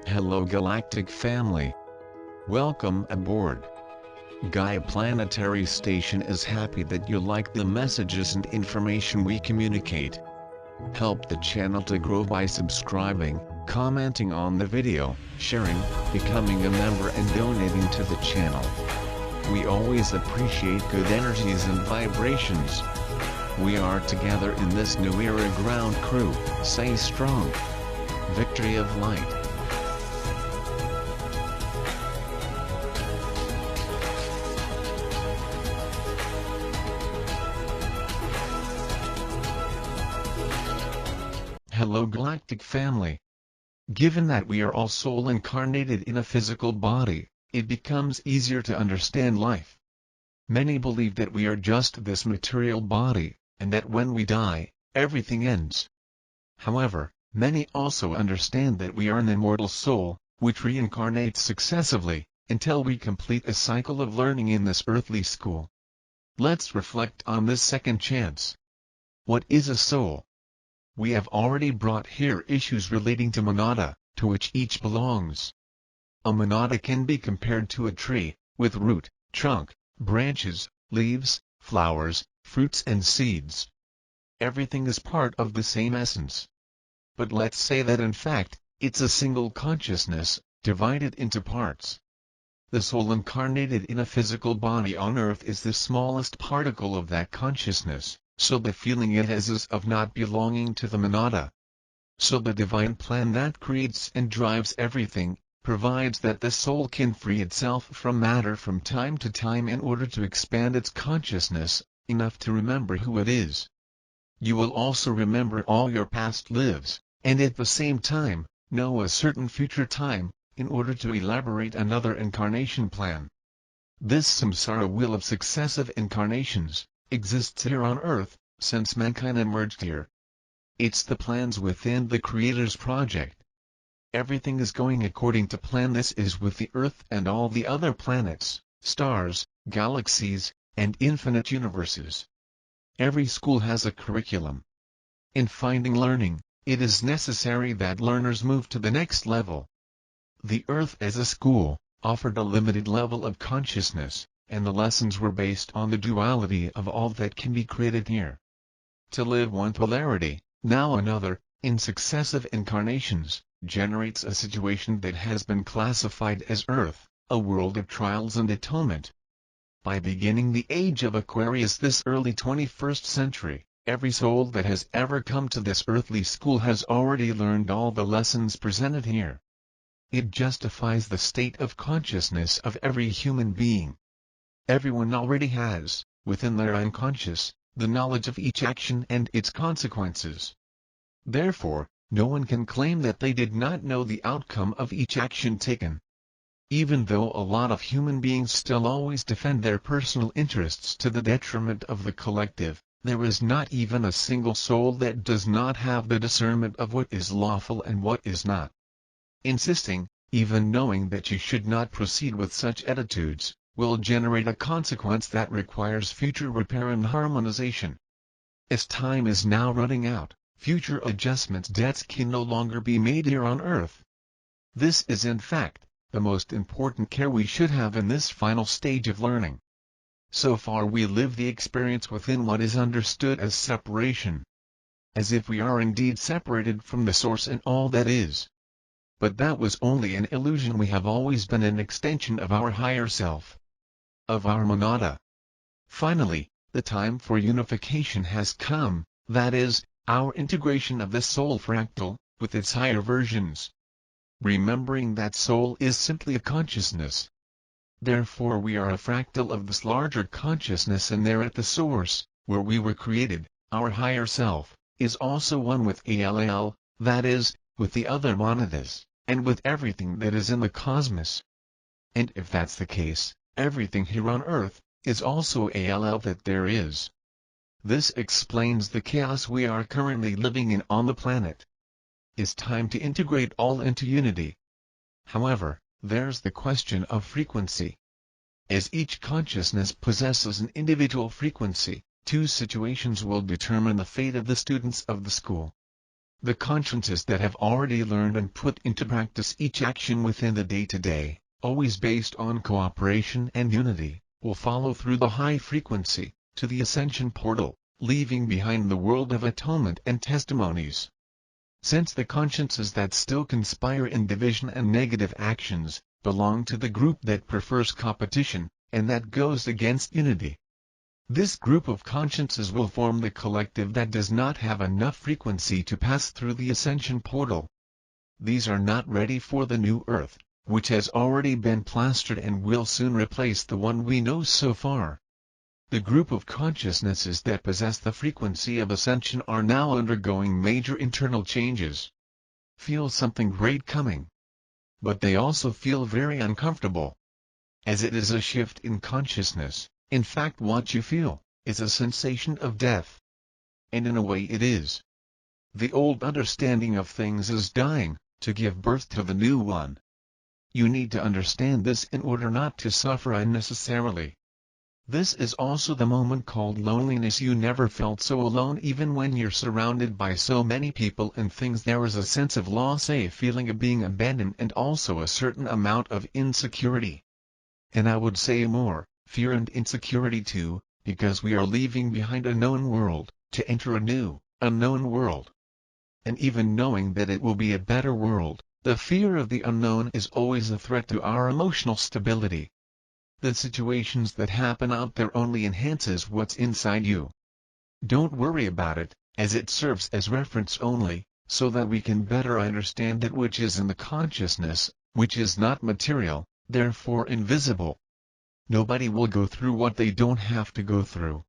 Hello Galactic family. Welcome aboard. Gaia Planetary Station is happy that you like the messages and information we communicate. Help the channel to grow by subscribing, commenting on the video, sharing, becoming a member and donating to the channel. We always appreciate good energies and vibrations. We are together in this new era ground crew. Stay strong. Victory of light. Hello Galactic family. Given that we are all soul incarnated in a physical body, it becomes easier to understand life. Many believe that we are just this material body, and that when we die, everything ends. However, many also understand that we are an immortal soul, which reincarnates successively, until we complete a cycle of learning in this earthly school. Let's reflect on this second chance. What is a soul? We have already brought here issues relating to monada, to which each belongs. A monada can be compared to a tree, with root, trunk, branches, leaves, flowers, fruits and seeds. Everything is part of the same essence. But let's say that in fact, it's a single consciousness, divided into parts. The soul incarnated in a physical body on earth is the smallest particle of that consciousness. So the feeling it has is of not belonging to the monada. So the divine plan that creates and drives everything, provides that the soul can free itself from matter from time to time in order to expand its consciousness, enough to remember who it is. You will also remember all your past lives, and at the same time, know a certain future time, in order to elaborate another incarnation plan. This samsara wheel of successive incarnations exists here on Earth, since mankind emerged here. It's the plans within the Creator's project. Everything is going according to plan. This is with the Earth and all the other planets, stars, galaxies, and infinite universes. Every school has a curriculum. In finding learning, it is necessary that learners move to the next level. The Earth as a school offered a limited level of consciousness, and the lessons were based on the duality of all that can be created here. To live one polarity, now another, in successive incarnations, generates a situation that has been classified as Earth, a world of trials and atonement. By beginning the age of Aquarius this early 21st century, every soul that has ever come to this earthly school has already learned all the lessons presented here. It justifies the state of consciousness of every human being. Everyone already has, within their unconscious, the knowledge of each action and its consequences. Therefore, no one can claim that they did not know the outcome of each action taken. Even though a lot of human beings still always defend their personal interests to the detriment of the collective, there is not even a single soul that does not have the discernment of what is lawful and what is not. Insisting, even knowing that you should not proceed with such attitudes, will generate a consequence that requires future repair and harmonization. As time is now running out, future adjustments debts can no longer be made here on Earth. This is in fact, the most important care we should have in this final stage of learning. So far we live the experience within what is understood as separation. As if we are indeed separated from the source and all that is. But that was only an illusion. We have always been an extension of our higher self. Of our monada. Finally, the time for unification has come, that is, our integration of the soul fractal, with its higher versions. Remembering that soul is simply a consciousness. Therefore we are a fractal of this larger consciousness, and there at the source, where we were created, our higher self, is also one with ALL, that is, with the other monadas, and with everything that is in the cosmos. And if that's the case, everything here on Earth, is also ALL that there is. This explains the chaos we are currently living in on the planet. It's time to integrate all into unity. However, there's the question of frequency. As each consciousness possesses an individual frequency, two situations will determine the fate of the students of the school. The consciences that have already learned and put into practice each action within the day-to-day, always based on cooperation and unity, will follow through the high frequency, to the ascension portal, leaving behind the world of atonement and testimonies. Since the consciences that still conspire in division and negative actions, belong to the group that prefers competition, and that goes against unity. This group of consciences will form the collective that does not have enough frequency to pass through the ascension portal. These are not ready for the new earth, which has already been plastered and will soon replace the one we know so far. The group of consciousnesses that possess the frequency of ascension are now undergoing major internal changes. Feel something great coming. But they also feel very uncomfortable. As it is a shift in consciousness, in fact what you feel, is a sensation of death. And in a way it is. The old understanding of things is dying, to give birth to the new one. You need to understand this in order not to suffer unnecessarily. This is also the moment called loneliness. You never felt so alone even when you're surrounded by so many people and things. There is a sense of loss, a feeling of being abandoned, and also a certain amount of insecurity. And I would say more, fear and insecurity too, because we are leaving behind a known world, to enter a new, unknown world. And even knowing that it will be a better world, the fear of the unknown is always a threat to our emotional stability. The situations that happen out there only enhances what's inside you. Don't worry about it, as it serves as reference only, so that we can better understand that which is in the consciousness, which is not material, therefore invisible. Nobody will go through what they don't have to go through.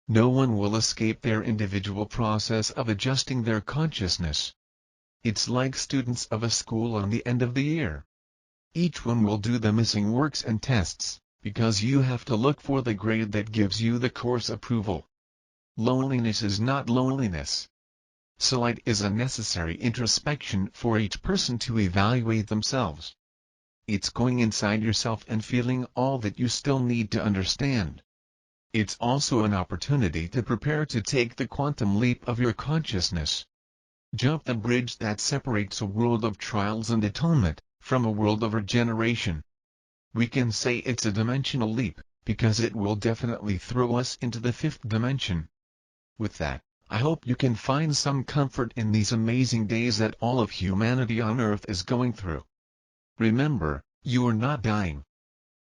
No one will escape their individual process of adjusting their consciousness. It's like students of a school on the end of the year. Each one will do the missing works and tests, because you have to look for the grade that gives you the course approval. Loneliness is not loneliness. Sight is a necessary introspection for each person to evaluate themselves. It's going inside yourself and feeling all that you still need to understand. It's also an opportunity to prepare to take the quantum leap of your consciousness. Jump the bridge that separates a world of trials and atonement from a world of regeneration. We can say it's a dimensional leap, because it will definitely throw us into the fifth dimension. With that, I hope you can find some comfort in these amazing days that all of humanity on Earth is going through. Remember, you are not dying.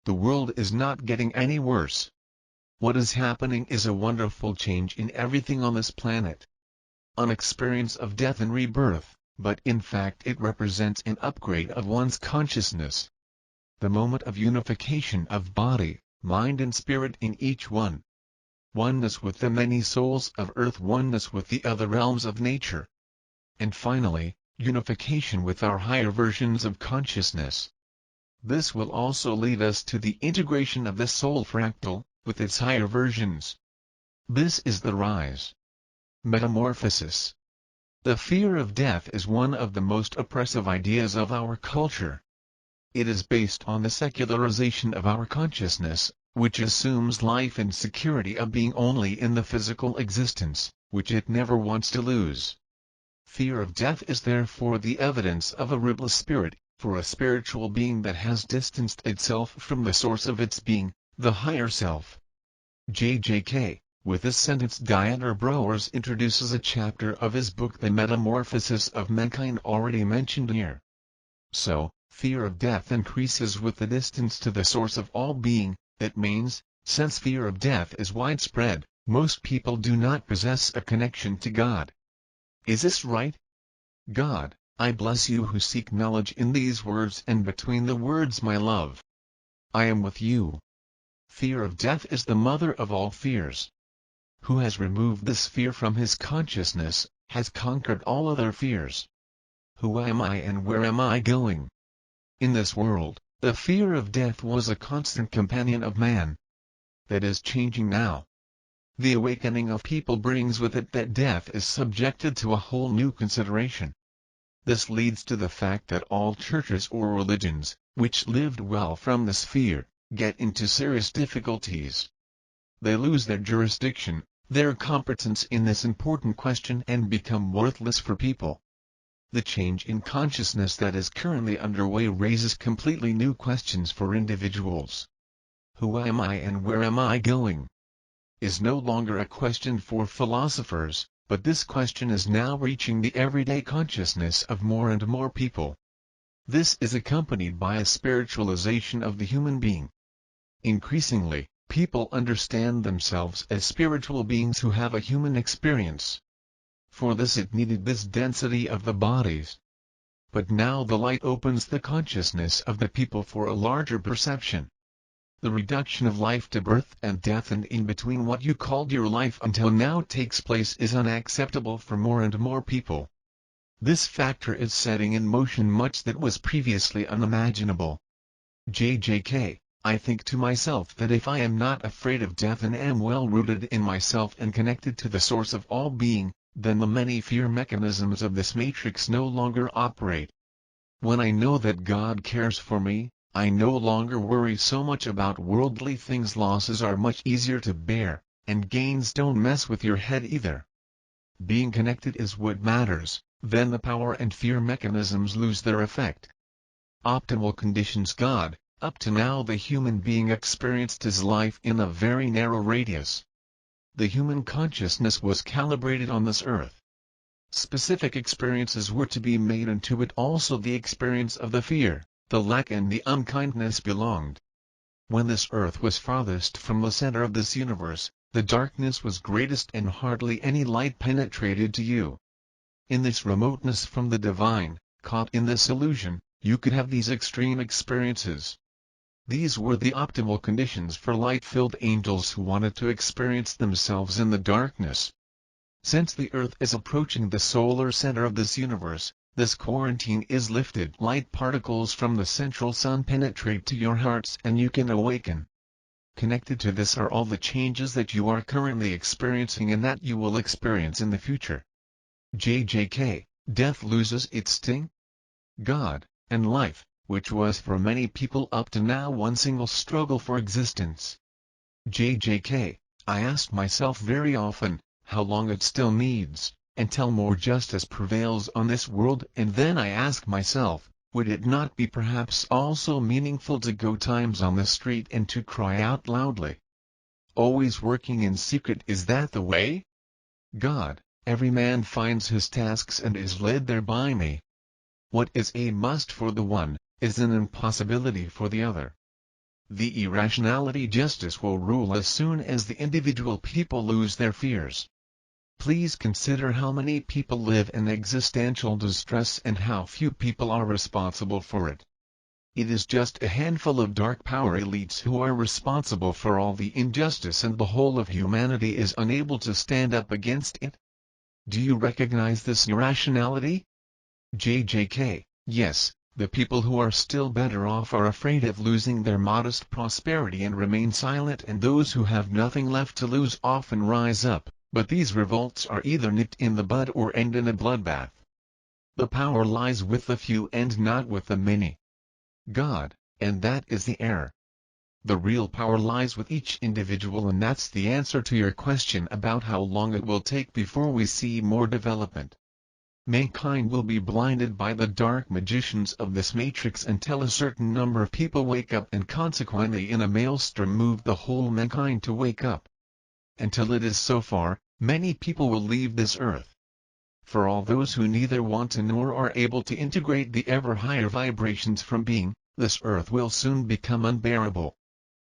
The world is not getting any worse. What is happening is a wonderful change in everything on this planet. An experience of death and rebirth, but in fact it represents an upgrade of one's consciousness. The moment of unification of body, mind and spirit in each one. Oneness with the many souls of Earth, oneness with the other realms of nature. And finally, unification with our higher versions of consciousness. This will also lead us to the integration of the soul fractal, with its higher versions. This is the rise. Metamorphosis. The fear of death is one of the most oppressive ideas of our culture. It is based on the secularization of our consciousness, which assumes life and security of being only in the physical existence, which it never wants to lose. Fear of death is therefore the evidence of a rootless spirit, for a spiritual being that has distanced itself from the source of its being, the higher self. JJK, with this sentence Gaia Browers introduces a chapter of his book The Metamorphosis of Mankind already mentioned here. So, fear of death increases with the distance to the source of all being. That means, since fear of death is widespread, most people do not possess a connection to God. Is this right? God, I bless you who seek knowledge in these words and between the words my love. I am with you. Fear of death is the mother of all fears. Who has removed this fear from his consciousness, has conquered all other fears. Who am I and where am I going? In this world, the fear of death was a constant companion of man. That is changing now. The awakening of people brings with it that death is subjected to a whole new consideration. This leads to the fact that all churches or religions, which lived well from this fear, get into serious difficulties. They lose their jurisdiction, their competence in this important question and become worthless for people. The change in consciousness that is currently underway raises completely new questions for individuals. Who am I and where am I going? Is no longer a question for philosophers, but this question is now reaching the everyday consciousness of more and more people. This is accompanied by a spiritualization of the human being. Increasingly, people understand themselves as spiritual beings who have a human experience. For this it needed this density of the bodies. But now the light opens the consciousness of the people for a larger perception. The reduction of life to birth and death and in between what you called your life until now takes place is unacceptable for more and more people. This factor is setting in motion much that was previously unimaginable. JJK, I think to myself that if I am not afraid of death and am well rooted in myself and connected to the source of all being, then the many fear mechanisms of this matrix no longer operate. When I know that God cares for me, I no longer worry so much about worldly things. Losses are much easier to bear, and gains don't mess with your head either. Being connected is what matters, then the power and fear mechanisms lose their effect. Optimal conditions. God, up to now the human being experienced his life in a very narrow radius. The human consciousness was calibrated on this earth. Specific experiences were to be made, and to it also the experience of the fear, the lack and the unkindness belonged. When this earth was farthest from the center of this universe, the darkness was greatest and hardly any light penetrated to you. In this remoteness from the divine, caught in this illusion, you could have these extreme experiences. These were the optimal conditions for light-filled angels who wanted to experience themselves in the darkness. Since the Earth is approaching the solar center of this universe, this quarantine is lifted. Light particles from the central sun penetrate to your hearts and you can awaken. Connected to this are all the changes that you are currently experiencing and that you will experience in the future. JJK, death loses its sting? God, and life, which was for many people up to now one single struggle for existence. JJK, I ask myself very often, how long it still needs, until more justice prevails on this world, and then I ask myself, would it not be perhaps also meaningful to go times on the street and to cry out loudly? Always working in secret, is that the way? God, every man finds his tasks and is led there by me. What is a must for the one, is an impossibility for the other. The irrationality justice will rule as soon as the individual people lose their fears. Please consider how many people live in existential distress and how few people are responsible for it. It is just a handful of dark power elites who are responsible for all the injustice, and the whole of humanity is unable to stand up against it. Do you recognize this irrationality? JJK, yes, the people who are still better off are afraid of losing their modest prosperity and remain silent, and those who have nothing left to lose often rise up. But these revolts are either nipped in the bud or end in a bloodbath. The power lies with the few and not with the many. God, and that is the error. The real power lies with each individual, and that's the answer to your question about how long it will take before we see more development. Mankind will be blinded by the dark magicians of this matrix until a certain number of people wake up, and consequently in a maelstrom move the whole mankind to wake up. Until it is so far, many people will leave this earth. For all those who neither want to nor are able to integrate the ever higher vibrations from being, this earth will soon become unbearable.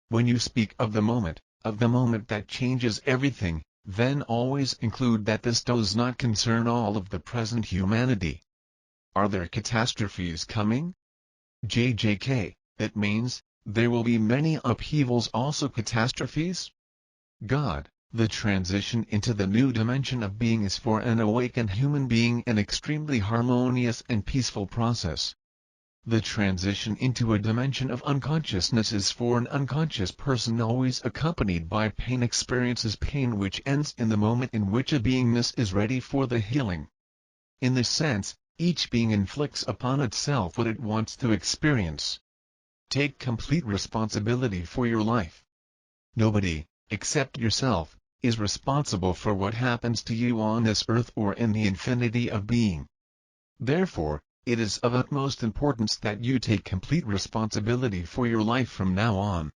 When you speak of the moment that changes everything, then always include that this does not concern all of the present humanity. Are there catastrophes coming? JJK, that means, there will be many upheavals, also catastrophes? God, the transition into the new dimension of being is for an awakened human being an extremely harmonious and peaceful process. The transition into a dimension of unconsciousness is for an unconscious person always accompanied by pain, experiences pain which ends in the moment in which a beingness is ready for the healing. In this sense, each being inflicts upon itself what it wants to experience. Take complete responsibility for your life. Nobody, except yourself, is responsible for what happens to you on this earth or in the infinity of being. Therefore, it is of utmost importance that you take complete responsibility for your life from now on.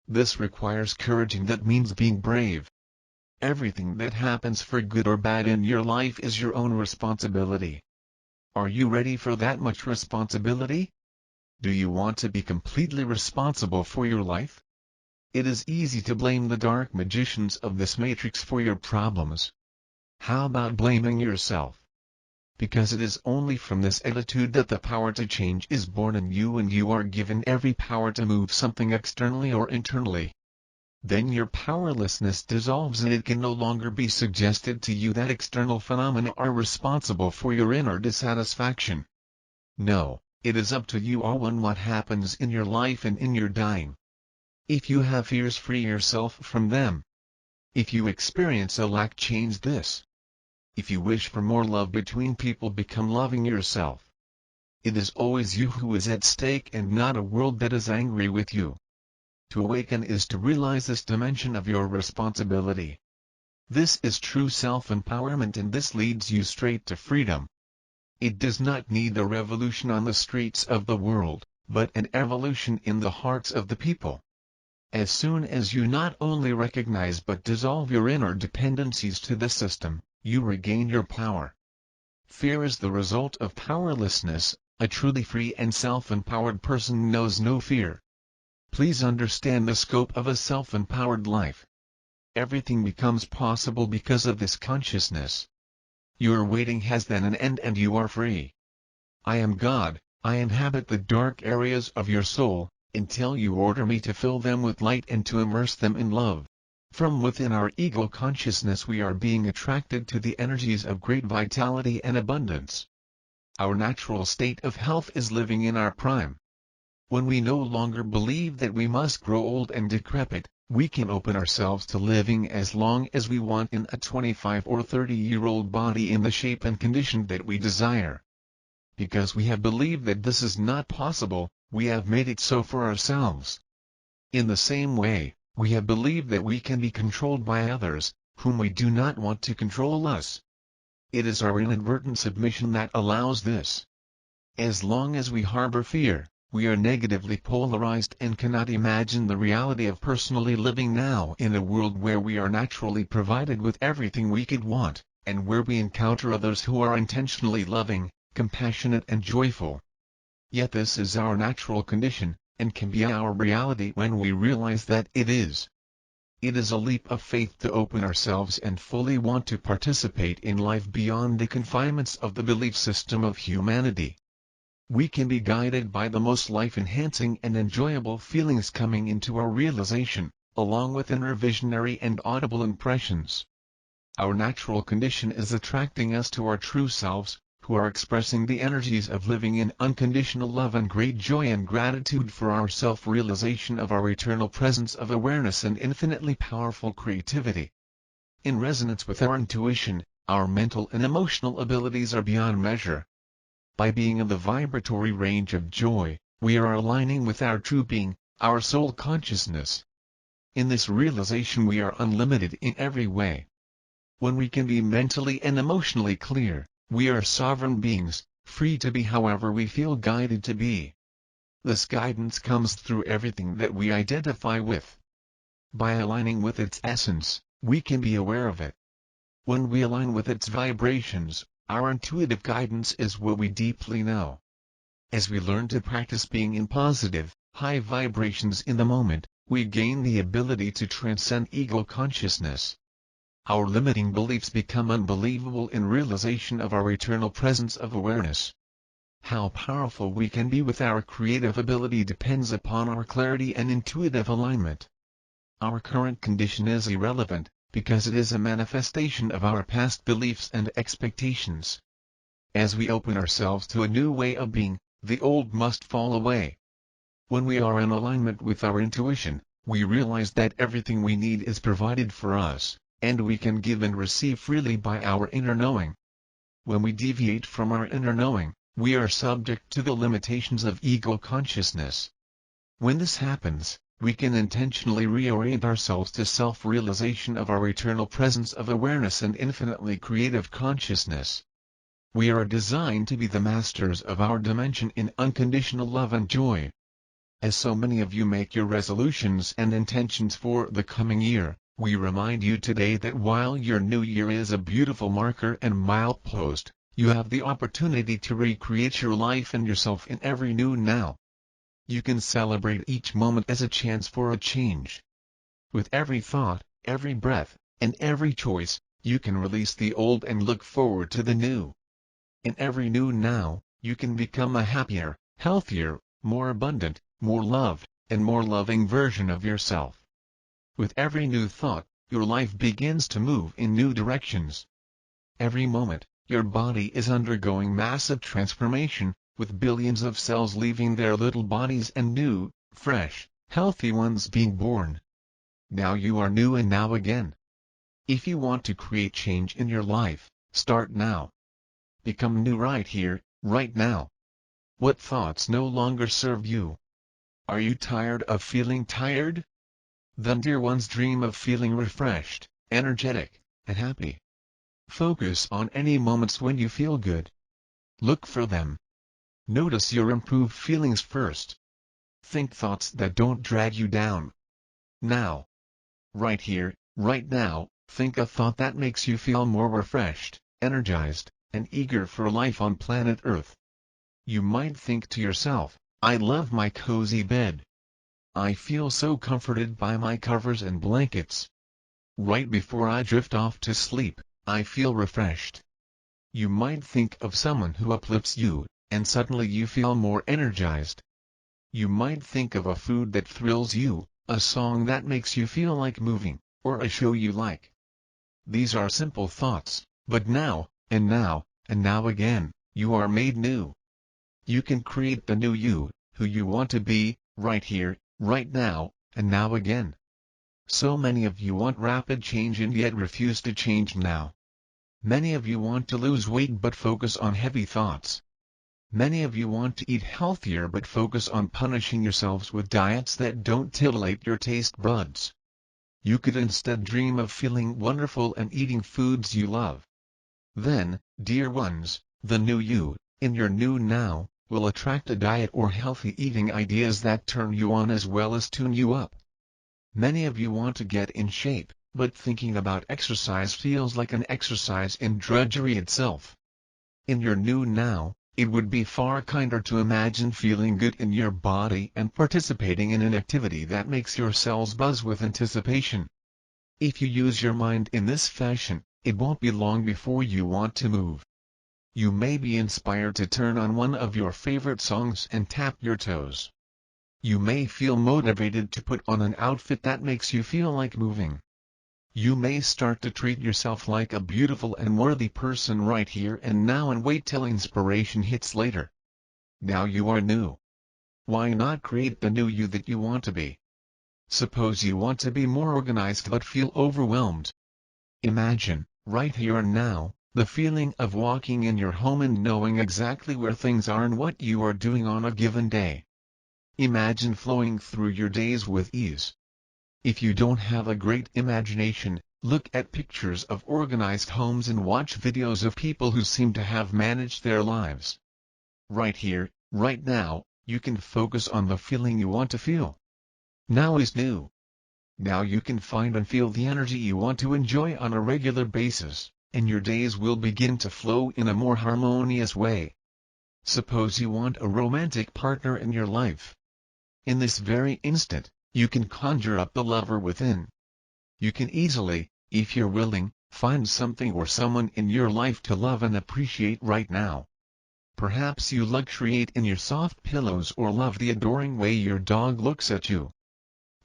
This requires courage, and that means being brave. Everything that happens for good or bad in your life is your own responsibility. Are you ready for that much responsibility? Do you want to be completely responsible for your life? It is easy to blame the dark magicians of this matrix for your problems. How about blaming yourself? Because it is only from this attitude that the power to change is born in you, and you are given every power to move something externally or internally. Then your powerlessness dissolves, and it can no longer be suggested to you that external phenomena are responsible for your inner dissatisfaction. No, it is up to you all on what happens in your life and in your dying. If you have fears, free yourself from them. If you experience a lack, change this. If you wish for more love between people, become loving yourself. It is always you who is at stake, and not a world that is angry with you. To awaken is to realize this dimension of your responsibility. This is true self-empowerment, and this leads you straight to freedom. It does not need a revolution on the streets of the world, but an evolution in the hearts of the people. As soon as you not only recognize but dissolve your inner dependencies to the system, you regain your power. Fear is the result of powerlessness. A truly free and self-empowered person knows no fear. Please understand the scope of a self-empowered life. Everything becomes possible because of this consciousness. Your waiting has then an end, and you are free. I am God. I inhabit the dark areas of your soul, until you order me to fill them with light and to immerse them in love. From within our ego consciousness we are being attracted to the energies of great vitality and abundance. Our natural state of health is living in our prime. When we no longer believe that we must grow old and decrepit, we can open ourselves to living as long as we want in a 25 or 30-year-old body in the shape and condition that we desire. Because we have believed that this is not possible, we have made it so for ourselves. In the same way, we have believed that we can be controlled by others, whom we do not want to control us. It is our inadvertent submission that allows this. As long as we harbor fear, we are negatively polarized and cannot imagine the reality of personally living now in a world where we are naturally provided with everything we could want, and where we encounter others who are intentionally loving, compassionate and joyful. Yet this is our natural condition, and can be our reality when we realize that it is. It is a leap of faith to open ourselves and fully want to participate in life beyond the confinements of the belief system of humanity. We can be guided by the most life-enhancing and enjoyable feelings coming into our realization, along with inner visionary and audible impressions. Our natural condition is attracting us to our true selves, who are expressing the energies of living in unconditional love and great joy and gratitude for our self-realization of our eternal presence of awareness and infinitely powerful creativity. In resonance with our intuition, our mental and emotional abilities are beyond measure. By being in the vibratory range of joy, we are aligning with our true being, our soul consciousness. In this realization we are unlimited in every way. When we can be mentally and emotionally clear, we are sovereign beings, free to be however we feel guided to be. This guidance comes through everything that we identify with. By aligning with its essence, we can be aware of it. When we align with its vibrations, our intuitive guidance is what we deeply know. As we learn to practice being in positive, high vibrations in the moment, we gain the ability to transcend ego consciousness. Our limiting beliefs become unbelievable in realization of our eternal presence of awareness. How powerful we can be with our creative ability depends upon our clarity and intuitive alignment. Our current condition is irrelevant, because it is a manifestation of our past beliefs and expectations. As we open ourselves to a new way of being, the old must fall away. When we are in alignment with our intuition, we realize that everything we need is provided for us, and we can give and receive freely by our inner knowing. When we deviate from our inner knowing, we are subject to the limitations of ego consciousness. When this happens, we can intentionally reorient ourselves to self-realization of our eternal presence of awareness and infinitely creative consciousness. We are designed to be the masters of our dimension in unconditional love and joy. As so many of you make your resolutions and intentions for the coming year, we remind you today that while your new year is a beautiful marker and milepost, you have the opportunity to recreate your life and yourself in every new now. You can celebrate each moment as a chance for a change. With every thought, every breath, and every choice, you can release the old and look forward to the new. In every new now, you can become a happier, healthier, more abundant, more loved, and more loving version of yourself. With every new thought, your life begins to move in new directions. Every moment, your body is undergoing massive transformation, with billions of cells leaving their little bodies and new, fresh, healthy ones being born. Now you are new and now again. If you want to create change in your life, start now. Become new right here, right now. What thoughts no longer serve you? Are you tired of feeling tired? Then, dear ones, dream of feeling refreshed, energetic, and happy. Focus on any moments when you feel good. Look for them. Notice your improved feelings first. Think thoughts that don't drag you down. Now. Right here, right now, think a thought that makes you feel more refreshed, energized, and eager for life on planet Earth. You might think to yourself, I love my cozy bed. I feel so comforted by my covers and blankets. Right before I drift off to sleep, I feel refreshed. You might think of someone who uplifts you, and suddenly you feel more energized. You might think of a food that thrills you, a song that makes you feel like moving, or a show you like. These are simple thoughts, but now, and now again, you are made new. You can create the new you, who you want to be, right here, right now, and now again. So many of you want rapid change and yet refuse to change now. Many of you want to lose weight but focus on heavy thoughts. Many of you want to eat healthier but focus on punishing yourselves with diets that don't titillate your taste buds. You could instead dream of feeling wonderful and eating foods you love. Then, dear ones, the new you, in your new now, will attract a diet or healthy eating ideas that turn you on as well as tune you up. Many of you want to get in shape, but thinking about exercise feels like an exercise in drudgery itself. In your new now, it would be far kinder to imagine feeling good in your body and participating in an activity that makes your cells buzz with anticipation. If you use your mind in this fashion, it won't be long before you want to move. You may be inspired to turn on one of your favorite songs and tap your toes. You may feel motivated to put on an outfit that makes you feel like moving. You may start to treat yourself like a beautiful and worthy person right here and now and wait till inspiration hits later. Now you are new. Why not create the new you that you want to be? Suppose you want to be more organized but feel overwhelmed. Imagine, right here and now, the feeling of walking in your home and knowing exactly where things are and what you are doing on a given day. Imagine flowing through your days with ease. If you don't have a great imagination, look at pictures of organized homes and watch videos of people who seem to have managed their lives. Right here, right now, you can focus on the feeling you want to feel. Now is new. Now you can find and feel the energy you want to enjoy on a regular basis, and your days will begin to flow in a more harmonious way. Suppose you want a romantic partner in your life. In this very instant, you can conjure up the lover within. You can easily, if you're willing, find something or someone in your life to love and appreciate right now. Perhaps you luxuriate in your soft pillows or love the adoring way your dog looks at you.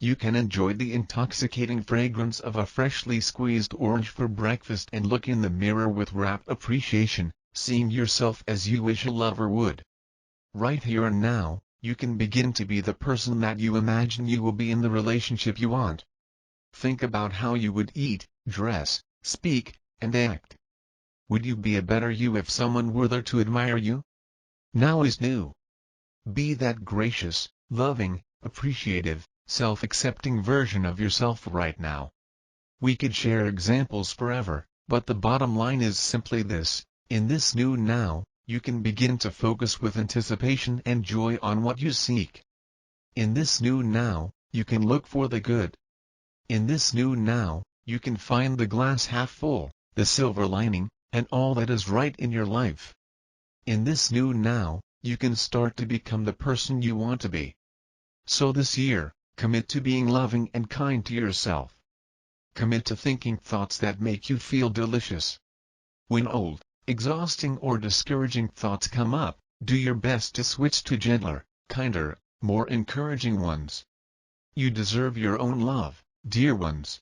You can enjoy the intoxicating fragrance of a freshly squeezed orange for breakfast and look in the mirror with rapt appreciation, seeing yourself as you wish a lover would. Right here and now, you can begin to be the person that you imagine you will be in the relationship you want. Think about how you would eat, dress, speak, and act. Would you be a better you if someone were there to admire you? Now is new. Be that gracious, loving, appreciative, self-accepting version of yourself right now. We could share examples forever, but the bottom line is simply this: in this new now, you can begin to focus with anticipation and joy on what you seek. In this new now, you can look for the good. In this new now, you can find the glass half full, the silver lining, and all that is right in your life. In this new now, you can start to become the person you want to be. So this year, commit to being loving and kind to yourself. Commit to thinking thoughts that make you feel delicious. When old, exhausting or discouraging thoughts come up, do your best to switch to gentler, kinder, more encouraging ones. You deserve your own love, dear ones.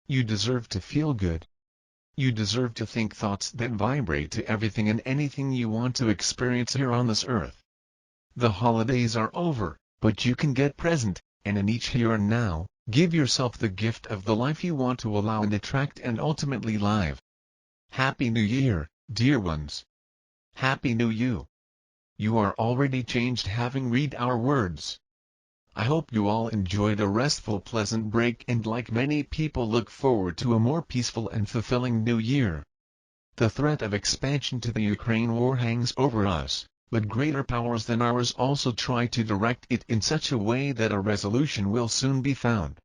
You deserve to feel good. You deserve to think thoughts that vibrate to everything and anything you want to experience here on this earth. The holidays are over, but you can get present, and in each here and now, give yourself the gift of the life you want to allow and attract and ultimately live. Happy New Year, dear ones. Happy New You. You are already changed having read our words. I hope you all enjoyed a restful, pleasant break and, like many people, look forward to a more peaceful and fulfilling new year. The threat of expansion to the Ukraine war hangs over us, but greater powers than ours also try to direct it in such a way that a resolution will soon be found.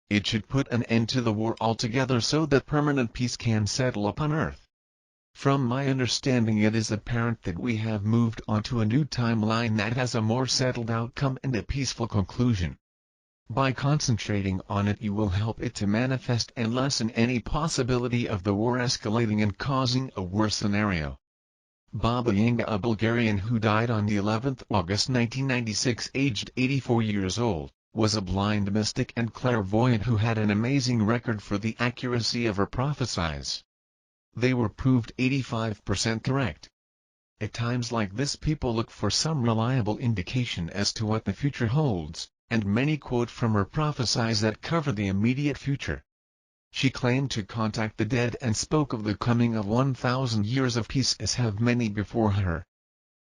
It should put an end to the war altogether so that permanent peace can settle upon Earth. From my understanding, it is apparent that we have moved on to a new timeline that has a more settled outcome and a peaceful conclusion. By concentrating on it, you will help it to manifest and lessen any possibility of the war escalating and causing a worse scenario. Baba Yanga, a Bulgarian who died on the 11th August 1996 aged 84 years old, was a blind mystic and clairvoyant who had an amazing record for the accuracy of her prophecies. They were proved 85% correct. At times like this, people look for some reliable indication as to what the future holds, and many quote from her prophecies that cover the immediate future. She claimed to contact the dead and spoke of the coming of 1,000 years of peace, as have many before her.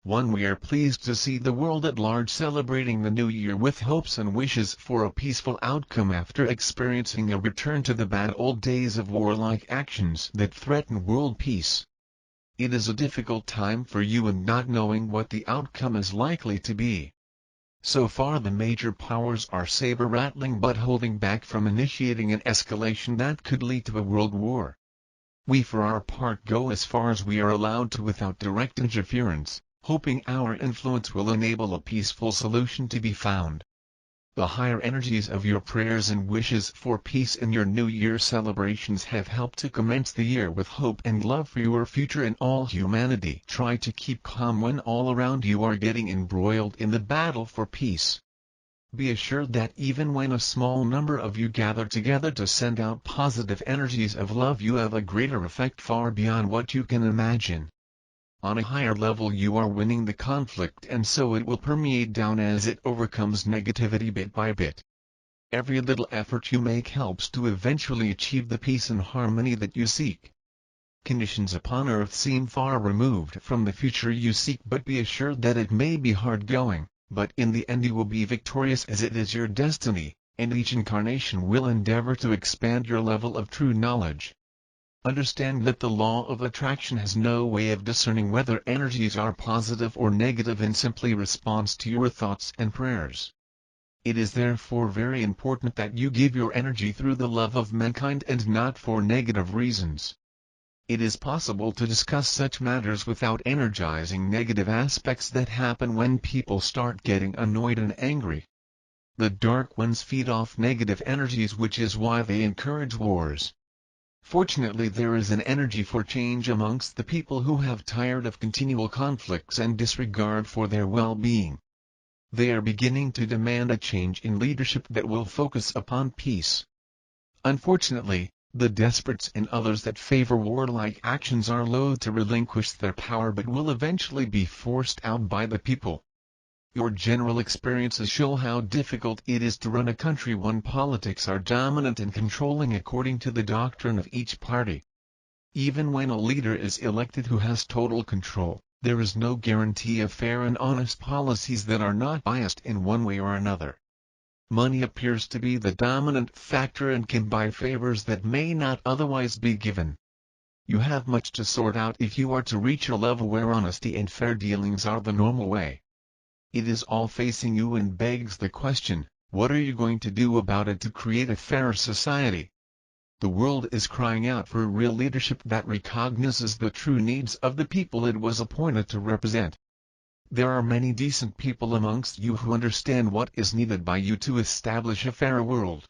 We are pleased to see the world at large celebrating the new year with hopes and wishes for a peaceful outcome after experiencing a return to the bad old days of warlike actions that threaten world peace. It is a difficult time for you and not knowing what the outcome is likely to be. So far the major powers are saber-rattling but holding back from initiating an escalation that could lead to a world war. We for our part go as far as we are allowed to without direct interference, hoping our influence will enable a peaceful solution to be found. The higher energies of your prayers and wishes for peace in your New Year celebrations have helped to commence the year with hope and love for your future and all humanity. Try to keep calm when all around you are getting embroiled in the battle for peace. Be assured that even when a small number of you gather together to send out positive energies of love, you have a greater effect far beyond what you can imagine. On a higher level, you are winning the conflict, and so it will permeate down as it overcomes negativity bit by bit. Every little effort you make helps to eventually achieve the peace and harmony that you seek. Conditions upon Earth seem far removed from the future you seek, but be assured that it may be hard going, but in the end you will be victorious, as it is your destiny, and each incarnation will endeavor to expand your level of true knowledge. Understand that the law of attraction has no way of discerning whether energies are positive or negative and simply responds to your thoughts and prayers. It is therefore very important that you give your energy through the love of mankind and not for negative reasons. It is possible to discuss such matters without energizing negative aspects that happen when people start getting annoyed and angry. The dark ones feed off negative energies, which is why they encourage wars. Fortunately, there is an energy for change amongst the people who have tired of continual conflicts and disregard for their well-being. They are beginning to demand a change in leadership that will focus upon peace. Unfortunately, the desperates and others that favor warlike actions are loath to relinquish their power but will eventually be forced out by the people. Your general experiences show how difficult it is to run a country when politics are dominant and controlling according to the doctrine of each party. Even when a leader is elected who has total control, there is no guarantee of fair and honest policies that are not biased in one way or another. Money appears to be the dominant factor and can buy favors that may not otherwise be given. You have much to sort out if you are to reach a level where honesty and fair dealings are the normal way. It is all facing you and begs the question, what are you going to do about it to create a fairer society? The world is crying out for real leadership that recognizes the true needs of the people it was appointed to represent. There are many decent people amongst you who understand what is needed by you to establish a fairer world.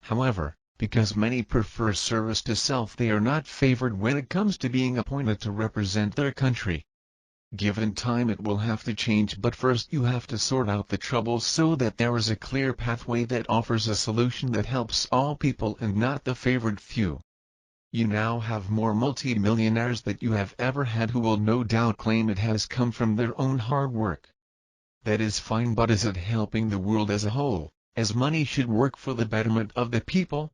However, because many prefer service to self, they are not favored when it comes to being appointed to represent their country. Given time, it will have to change, but first you have to sort out the troubles so that there is a clear pathway that offers a solution that helps all people and not the favored few. You now have more multi-millionaires than you have ever had who will no doubt claim it has come from their own hard work. That is fine, but is it helping the world as a whole, as money should work for the betterment of the people?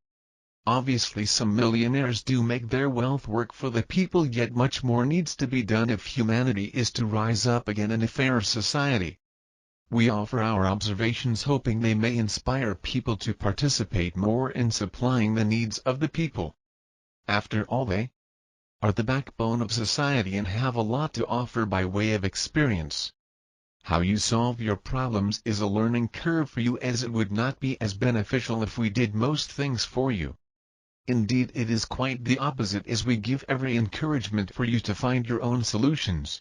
Obviously some millionaires do make their wealth work for the people, yet much more needs to be done if humanity is to rise up again in a fairer society. We offer our observations hoping they may inspire people to participate more in supplying the needs of the people. After all, they are the backbone of society and have a lot to offer by way of experience. How you solve your problems is a learning curve for you, as it would not be as beneficial if we did most things for you. Indeed, it is quite the opposite, as we give every encouragement for you to find your own solutions.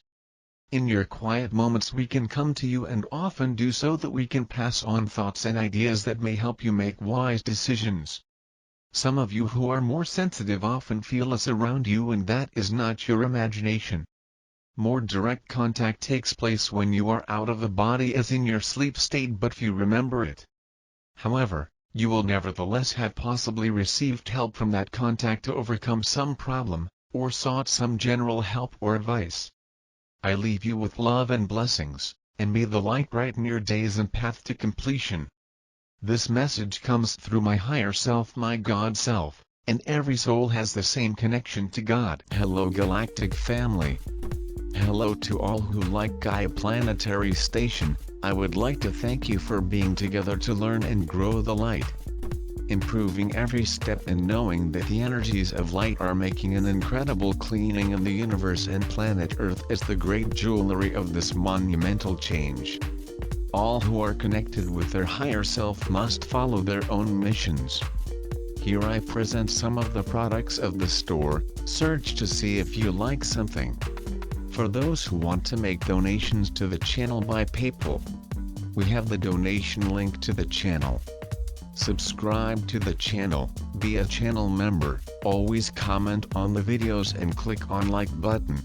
In your quiet moments we can come to you, and often do so that we can pass on thoughts and ideas that may help you make wise decisions. Some of you who are more sensitive often feel us around you, and that is not your imagination. More direct contact takes place when you are out of the body, as in your sleep state, but few remember it. However, you will nevertheless have possibly received help from that contact to overcome some problem, or sought some general help or advice. I leave you with love and blessings, and may the light brighten your days and path to completion. This message comes through my higher self, my God self, and every soul has the same connection to God. Hello Galactic family. Hello to all who like Gaia Planetary Station. I would like to thank you for being together to learn and grow the light. Improving every step and knowing that the energies of light are making an incredible cleaning of the universe and planet Earth as the great jewelry of this monumental change. All who are connected with their higher self must follow their own missions. Here I present some of the products of the store. Search to see if you like something. For those who want to make donations to the channel by PayPal, we have the donation link to the channel. Subscribe to the channel, be a channel member, always comment on the videos and click on like button.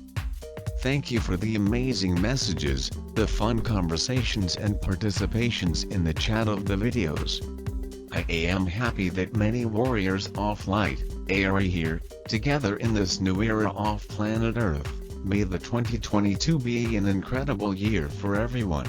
Thank you for the amazing messages, the fun conversations and participations in the chat of the videos. I am happy that many warriors of light are here, together in this new era of planet Earth. May the 2022 be an incredible year for everyone.